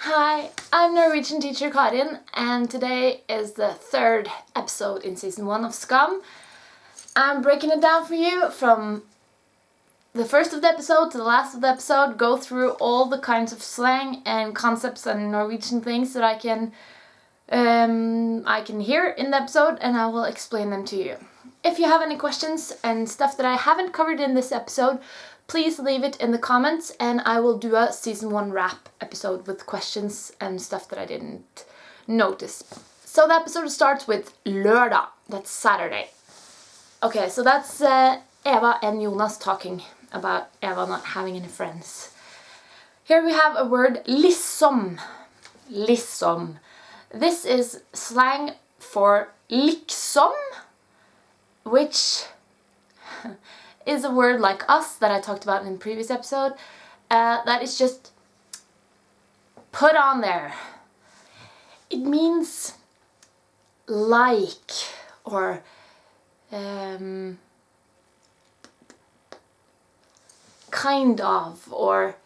Hi, I'm Norwegian teacher Karin, and today is the third episode in season 1 of SKAM. I'm breaking it down for you from the first of the episode to the last of the episode, go through all the kinds of slang and concepts and Norwegian things that I can hear in the episode, and I will explain them to you. If you have any questions and stuff that I haven't covered in this episode, please leave it in the comments and I will do a season 1 wrap episode with questions and stuff that I didn't notice. So the episode starts with lørdag, that's Saturday. Okay, so that's Eva and Jonas talking about Eva not having any friends. Here we have a word lissom. Lissom. This is slang for liksom, which is a word like us that I talked about in the previous episode, that is just put on there. It means like or kind of, or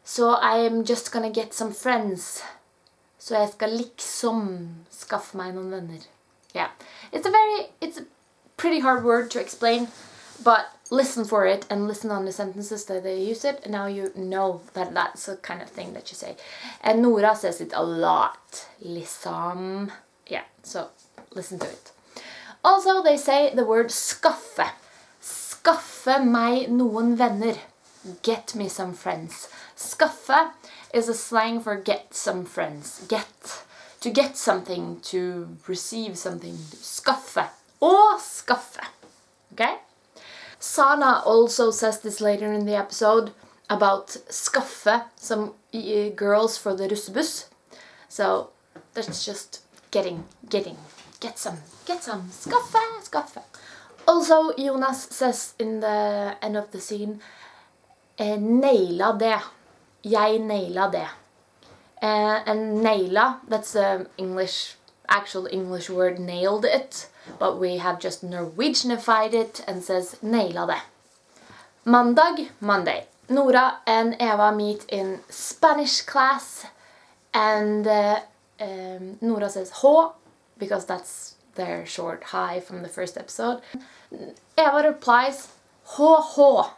so I am just gonna get some friends. Så jeg skal liksom skaffe meg noen venner. Yeah, it's a pretty hard word to explain, but listen for it and listen on the sentences that they use it, and now you know that that's the kind of thing that you say. And Nora says it a lot. Lissom. Yeah, so listen to it. Also, they say the word skaffe. Skaffe meg noen venner. Get me some friends. Skaffe is a slang for get some friends. Get. To get something, to receive something. Skaffe. Og skaffe. Okay? Sana also says this later in the episode about skaffe some girls for the russebuss. So that's just get some, skaffe. Also, Jonas says in the end of the scene, naila det. Jeg naila det. And naila, that's the actual English word nailed it, but we have just Norwegianified it and says naila det. Mandag, Monday. Nora and Eva meet in Spanish class, and Nora says ho, because that's their short hi from the first episode. Eva replies ho ho,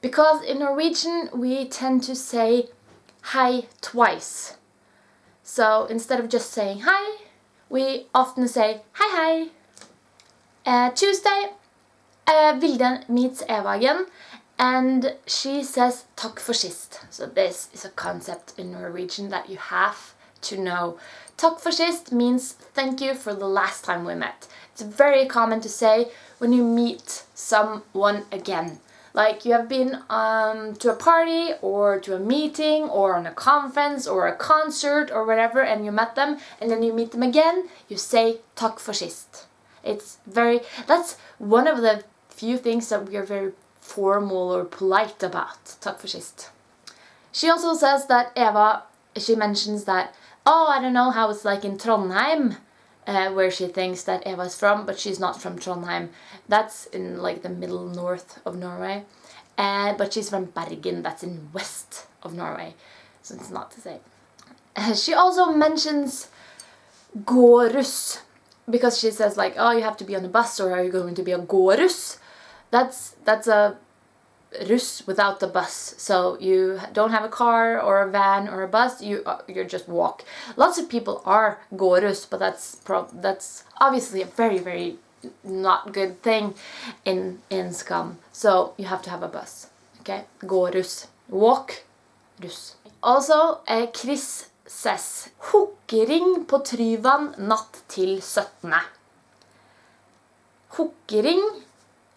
because in Norwegian we tend to say hi twice. So instead of just saying hi, we often say hi hi. Tuesday, Vilde meets Eva again, and she says takk for sist. So this is a concept in Norwegian that you have to know. Takk for sist means thank you for the last time we met. It's very common to say when you meet someone again. Like you have been to a party or to a meeting or on a conference or a concert or whatever, and you met them, and then you meet them again, you say takk for sist. That's one of the few things that we are very formal or polite about. Takk for sist. She also says that she mentions that, oh, I don't know how it's like in Trondheim, where she thinks that Eva's from, but she's not from Trondheim. That's in like the middle north of Norway. But she's from Bergen, that's in west of Norway. So it's not the same. She also mentions gåruss, because she says like, oh, you have to be on a bus, or are you going to be a gåruss? That's a russ without the bus. So you don't have a car or a van or a bus, you just walk. Lots of people are gåruss, but that's obviously a very, very not good thing in SKAM. So you have to have a bus. Okay? Gåruss. Walk. Russ. Also, Chris says hookering på Tryvann natt til 17. Hookering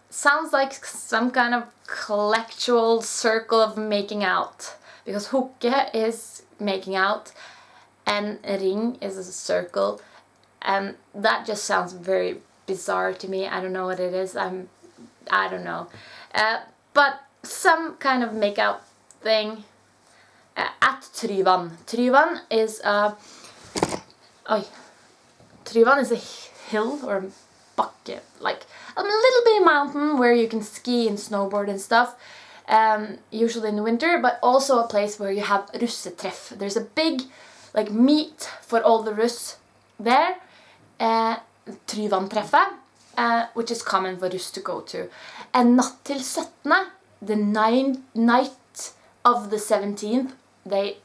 sounds like some kind of collectual circle of making out, because hooke is making out and ring is a circle, and that just sounds very bizarre to me. I don't know what it is. I don't know, but some kind of make out thing at Tryvann. Tryvann is Tryvann is a hill or bucket, like a little bit of mountain where you can ski and snowboard and stuff. usually in the winter, but also a place where you have russetreff. There's a big like meet for all the russ there, Tryvantreffet, which is common for russ to go to. And natt til 17., the night of the 17th, they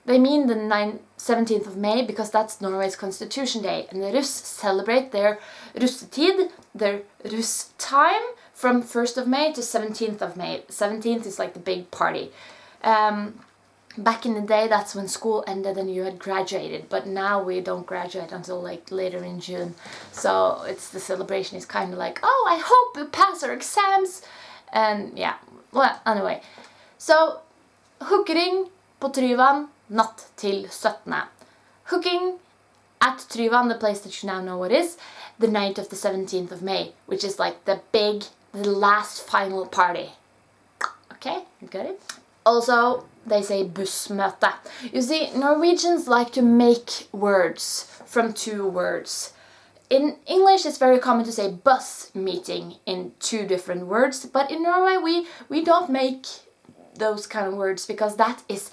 mean the 17th of May because that's Norway's Constitution Day, and the russ celebrate their russetid, their russ time, from 1st of May to 17th of May. 17th is like the big party. Back in the day, that's when school ended and you had graduated, but now we don't graduate until like later in June. So it's the celebration is kind of like, oh, I hope we pass our exams. And yeah, well, anyway. So, hookering på Tryvann natt til 17. Hooking at Tryvann, the place that you now know what is, the night of the 17th of May, which is like the last final party. Okay, you got it? Also, they say bussmøte. You see, Norwegians like to make words from two words. In English, it's very common to say bus meeting in two different words, but in Norway, we don't make those kind of words because that is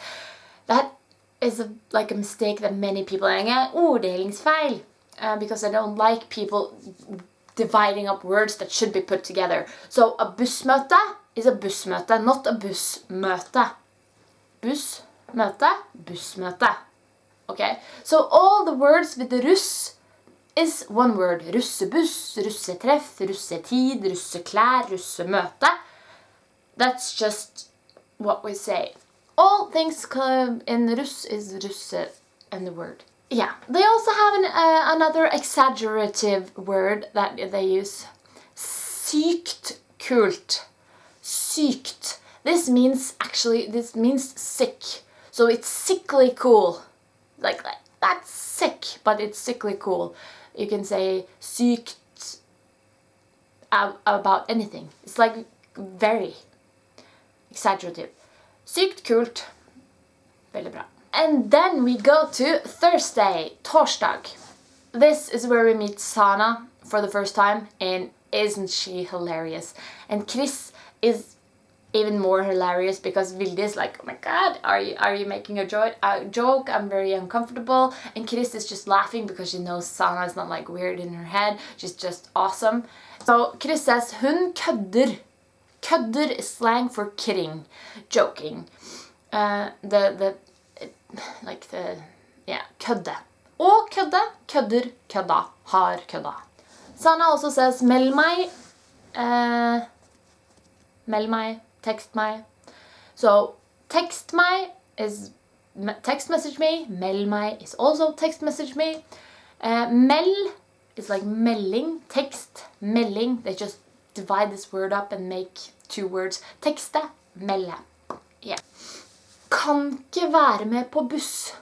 like a mistake that many people are orddelingsfeil, because I don't like people dividing up words that should be put together. So a bussmøte is a bussmøte, not a bussmøte. Bussmøte, bussmøte. Okay? So all the words with the russ is one word. Russebuss, russetreff, russetid, russeklær, russemøte. That's just what we say. All things in russ is russe and the word. Yeah, they also have another exaggerative word that they use. Sykt kult. Sykt. This means sick. So it's sickly cool. Like that's sick, but it's sickly cool. You can say sykt about anything. It's like very exaggerative. Sykt kult. Veldig bra. And then we go to Thursday, torsdag. This is where we meet Sana for the first time, and isn't she hilarious? And Chris is even more hilarious because Vilde is like, oh my god, are you making a joke? I'm very uncomfortable. And Chris is just laughing because she knows Sana is not like weird in her head. She's just awesome. So Chris says, hun kødder. Kødder is slang for kidding, joking. Kødde. Og kødde, kødder, kødda, har kødda. Sana also says, meld meg, text meg. So, text meg is text message me, meld meg is also text message me. Meld is like melding, text, melding. They just divide this word up and make two words. Tekste, melde. Yeah. Kanke være med på buss.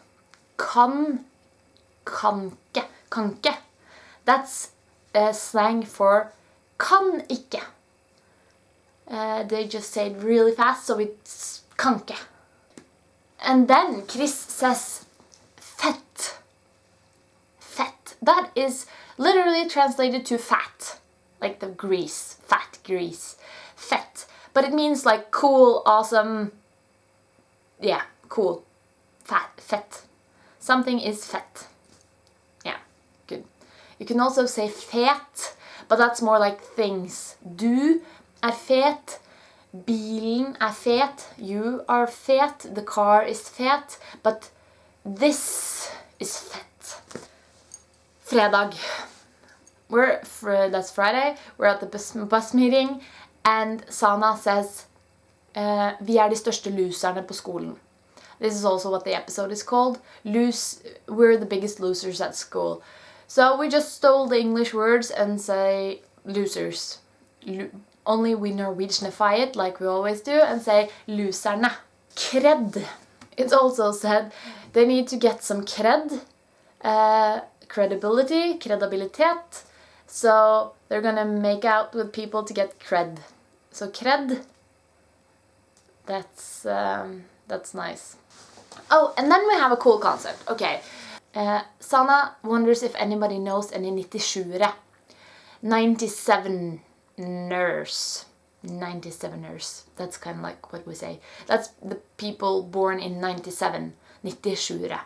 Kanke. That's slang for kan ikke. They just say it really fast, so it's kanke. And then Chris says fett. Fett. That is literally translated to fat. Like the grease. Fat grease. Fett. But it means like cool, awesome. Yeah, cool. Fett. Something is fett. Yeah, good. You can also say fet, but that's more like things. Du er fet. Bilen er fet. You are fet. The car is fet. But this is fett. Fredag. That's Friday. We're at the bus meeting. And Sana says, vi er de største loserne på skolen. This is also what the episode is called. We're the biggest losers at school. So we just stole the English words and say losers. Only we Norwegianify it like we always do and say loserne. Kred. It's also said they need to get some cred. Kredabilitet. So they're gonna make out with people to get cred. So cred. That's nice. Oh, and then we have a cool concept. Okay. Sana wonders if anybody knows any 97ere. 97ers. 97ers. That's kind of like what we say. That's the people born in 97. 97.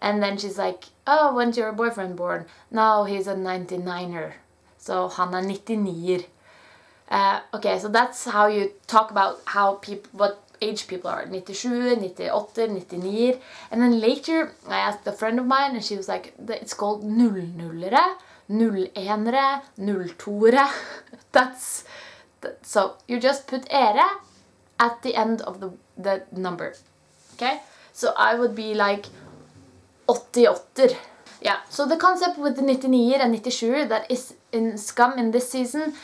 And then she's like, oh, when's your boyfriend born? No, he's a 99er. So han er 99er. Okay, so that's how you talk about how people, what age people are. 97, 98, 99. And then later I asked a friend of mine and she was like, it's called 00-ere, 01-ere, 02-ere. That's, so you just put ere at the end of the number. Okay? So I would be like 88. Yeah, so the concept with the 99 and 97 that is in SKAM in this season,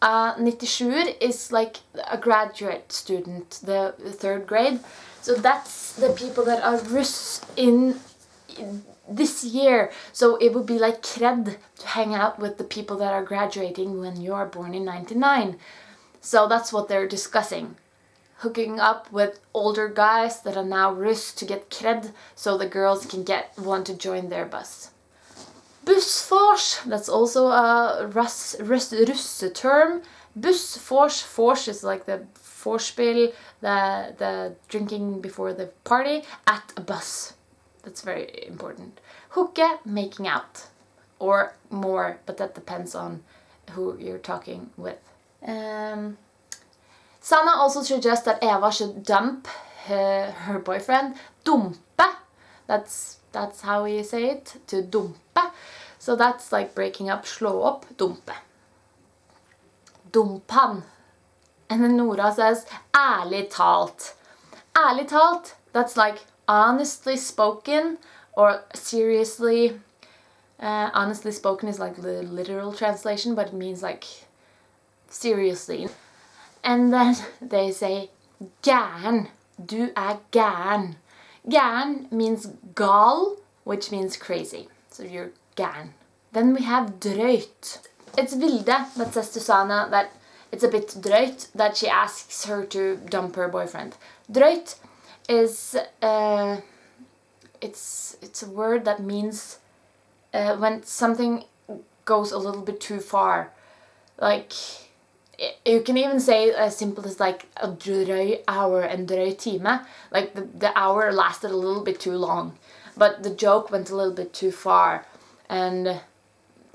97 is like a graduate student, the 3rd grade. So that's the people that are russ in this year. So it would be like cred to hang out with the people that are graduating when you are born in 99. So that's what they're discussing. Hooking up with older guys that are now russ to get cred so the girls can want to join their bus. Bussfors, that's also a russe term. Bussfors, fors is like the vorspiel, the drinking before the party at a bus. That's very important. Hooke, making out. Or more, but that depends on who you're talking with. Sanna also suggests that Eva should dump her boyfriend. Dumpe. That's how we say it, to dumpe. So that's like breaking up, slå opp, dumpe. Dumpan. And then Nora says, ærlig talt. Ærlig talt, that's like honestly spoken or seriously. Honestly spoken is like the literal translation, but it means like seriously. And then they say, gæren. Du er gæren. Gæren means gal, which means crazy. So you're gæren. Then we have drøyt. It's Vilde that says to Sanna that it's a bit drøyt that she asks her to dump her boyfriend. Drøyt is it's a word that means when something goes a little bit too far. Like you can even say as simple as like a drøy hour and drøy time. Like the hour lasted a little bit too long, but the joke went a little bit too far, and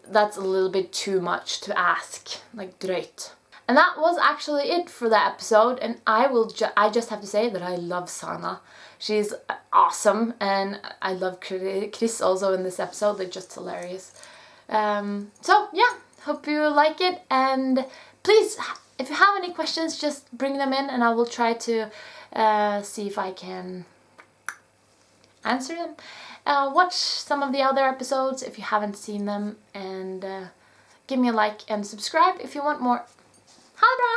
that's a little bit too much to ask, like drøyt. And that was actually it for the episode, and I just have to say that I love Sanna. She's awesome, and I love Chris also in this episode. They're just hilarious. So yeah, hope you like it, and please, if you have any questions, just bring them in and I will try to see if I can answer them. Watch some of the other episodes if you haven't seen them, and give me a like and subscribe if you want more. Ha det bra!